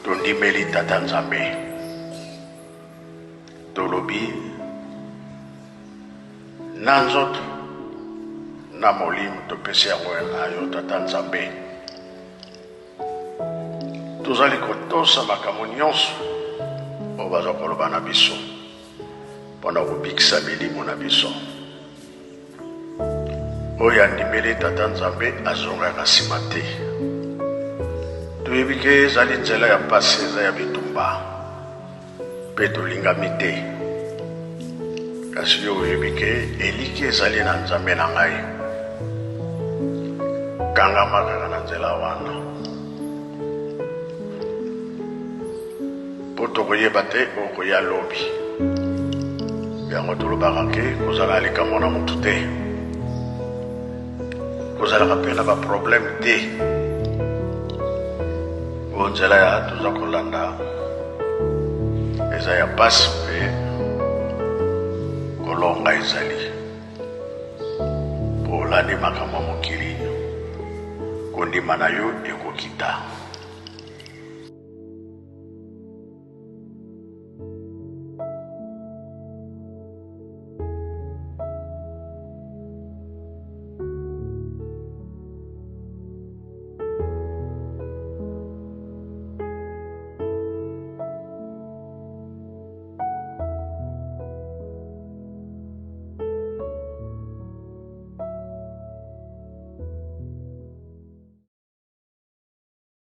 tondimeli tata nzambe tolobi na nzoto na molimo topesi yango na yo tata nzambe tozali kotosa makambo nyonso oyo bazwa koloba na biso mpona kobikisa milimo na biso oyo andimeli tata nzambe azongaka nsima te toyebi ke ezali nzela ya pasi eza ya bitumba mpe tolingami te kasi yo oyebi ke eliki ezali na nzambe na ngai kangama kaka na nzela wana mpo tokoyeba te okoya lobi yango tolobaka ke kozala likambo na motu te kozalaka mpe na baproblème te oyo nzela ya toza kolanda eza ya pasi mpe kolonga ezali mpo olandi makambo ya mokili kondima na yo ekokita